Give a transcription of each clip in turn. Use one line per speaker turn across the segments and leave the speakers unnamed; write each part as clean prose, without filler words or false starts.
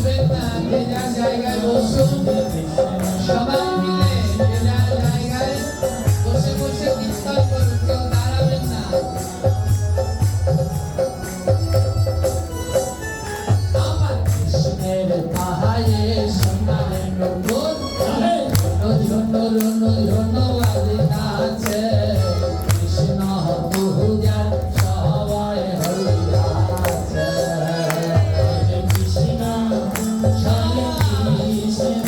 আসবেন না, যে যার জায়গায় বসুন, সবাই মিলে যে যার জায়গায় বসে বসে কীর্তন করুন, কেউ দাঁড়াবেন না। আমার কৃষ্ণের পাহাড়ে সোনার নগর, ঝন ঝন ঝন বাজতাছে, কৃষ্ণ পূজার সবাই হইয়াছে। কৃষ্ণ হরে কৃষ্ণ,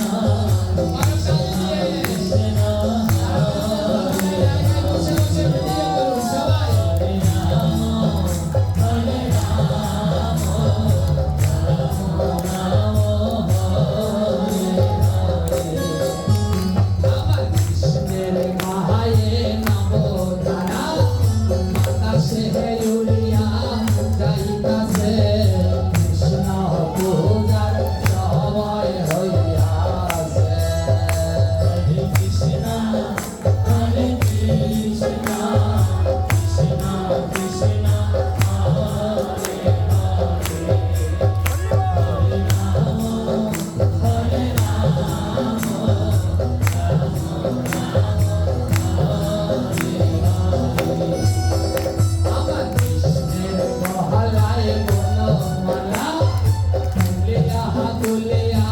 বসে বসে ভিডিও করুন সবাই। আমার কৃষ্ণের মাহায়ে নবধারা, বাতাসে উড়িয়া যাইতাছে, কৃষ্ণ পূজার সময় হইয়াছে। হরে কৃষ্ণ হরে কৃষ্ণ, কৃষ্ণ কৃষ্ণ হরে হরে, হরে রাম হরে রাম, আমার কৃষ্ণের মহালয় বনমালা, তুলিয়া তুলিয়া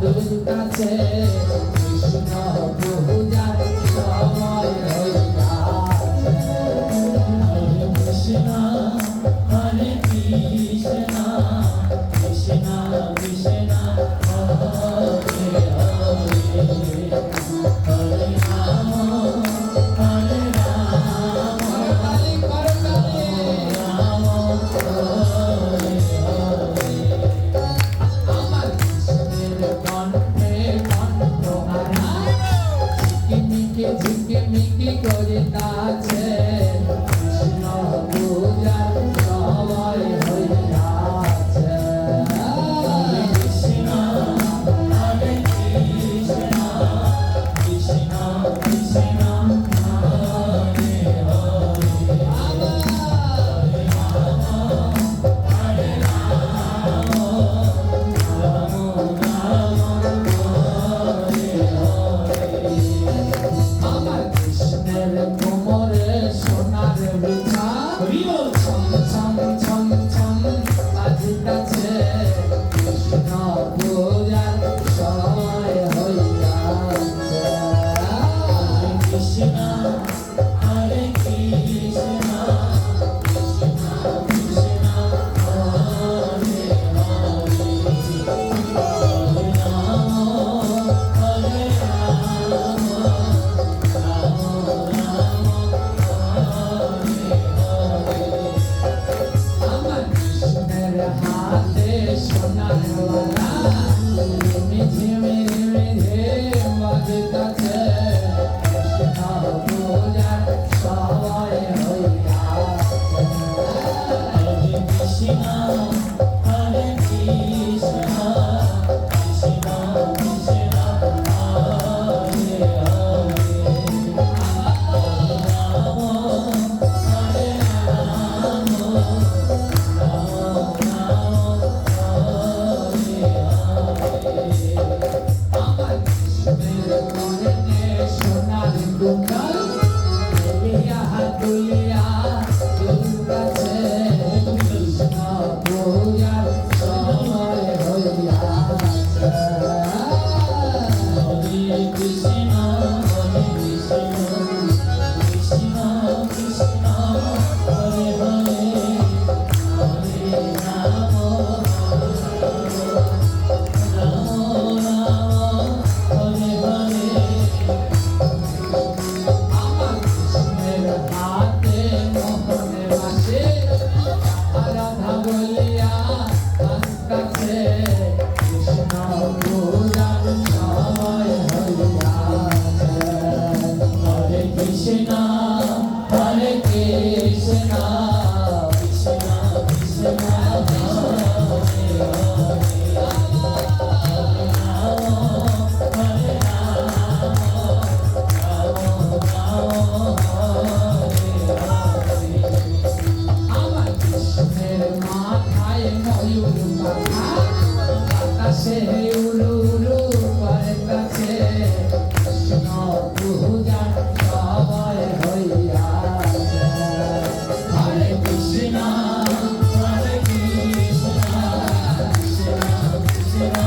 দুলতাছে, কৃষ্ণ পূজার সময় হইয়াছে। হরে কৃষ্ণ হরে কৃষ্ণ, কৃষ্ণ কৃষ্ণ হরে হরে, হরে রাম হরে রাম, আমার কৃষ্ণের কণ্ঠে কণ্ঠহারা, ঝিকিমিকি ঝিকিমিকি করিতাছে, কৃষ্ণ পূজার সময় হইয়াছে। হরে কৃষ্ণ হরে কৃষ্ণ, কৃষ্ণ কৃষ্ণ হরে হরে, হরে রাম হরে রাম, রাম রাম হরে হরে। আমার কৃষ্ণের কোমরে সোনার বিছা, ছম ছম ছম ছম বাজিতাছে, কৃষ্ণ পূজার সময় হইয়াছে। হরে কৃষ্ণ হরে কৃষ্ণ, কৃষ্ণ কৃষ্ণ হরে হরে, হরে রাম হরে রাম, রাম রাম হরে হরে। আমার কৃষ্ণের হাতে সোনার বালা, মিঝে মেঝে বাজতাছে, কৃষ্ণ পূজার সময় হইয়াছে। হরে কৃষ্ণ হরে কৃষ্ণ, কৃষ্ণ কৃষ্ণ হরে হরে, হরে রাম হরে রাম, রাম রাম হরে হরে। আমার কৃষ্ণের কর্ণে সোনার কুণ্ডল, তুলিয়া তুলিয়া দুলতাছে, কৃষ্ণ পূজার সময় হইয়াছে। হরে কৃষ্ণ হরে কৃষ্ণ, কৃষ্ণ কৃষ্ণ হরে হরে, হরে রাম রাম রাম হরে হরে। আমার কৃষ্ণের হাতে মোহনে বাসে, রাধা বলিয়া আসতাছে, কৃষ্ণ পূজার সময় হইয়াছে। হরে কৃষ্ণ হরে কৃষ্ণ, কৃষ্ণ কৃষ্ণ হরে হরে, হরে রাম হরে রাম, রাম রাম হরে হরে। আমার কৃষ্ণের মাথায় ময়ূর মাথা, আকাশে উড়ু উড়ু করে কাছে কৃষ্ণ পূজা সবাই হইয়াছে হরে কৃষ্ণ হরে কৃষ্ণ কৃষ্ণ কৃষ্ণ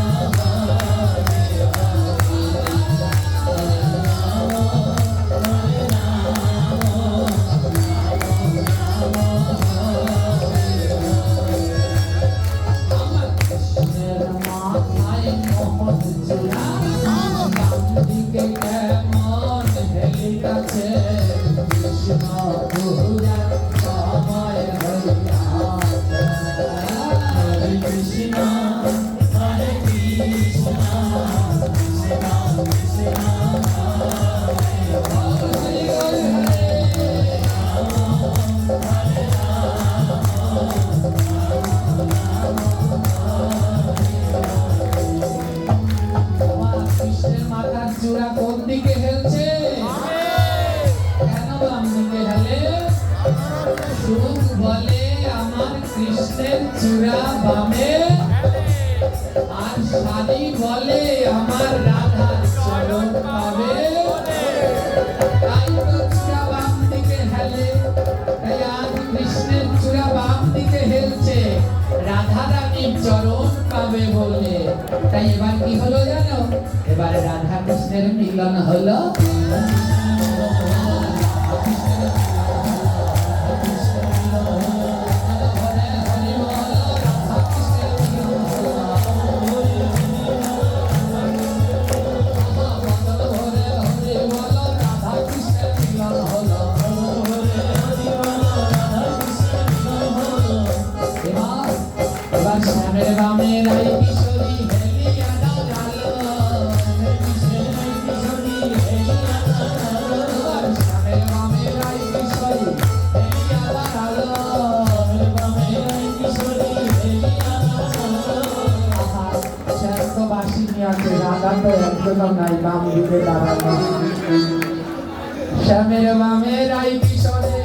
কৃষ্ণের মাথার চূড়া কোন দিকে হেলছে? কেন বাম দিকে হেলে? সুখ বলে আমার কৃষ্ণের চূড়া বামে, আর শালি বলে আমার রাধার চরণ পাবে। তাই তো চূড়া বাম দিকে হেলে, তাই আজ কৃষ্ণের চূড়া বাম দিকে হেলছে রাধা রানীর চরণ পাবে বলে। তাই এবার কি হলো জানো? এবারে রাধা কৃষ্ণের মিলন হলো। এবার শ্যামের বামে রাই কিশোরী হেলিয়া দাঁড়ালো। এবার শ্যামের বামে রাই কিশোরী হেলিয়া দাঁড়ালো। আহা, শ্যাম তো বাসিনী আছে, রাধা তো একজনও নাই, বাম দিকে দাঁড়ালো। শ্যামের বামে রাই কিশোরী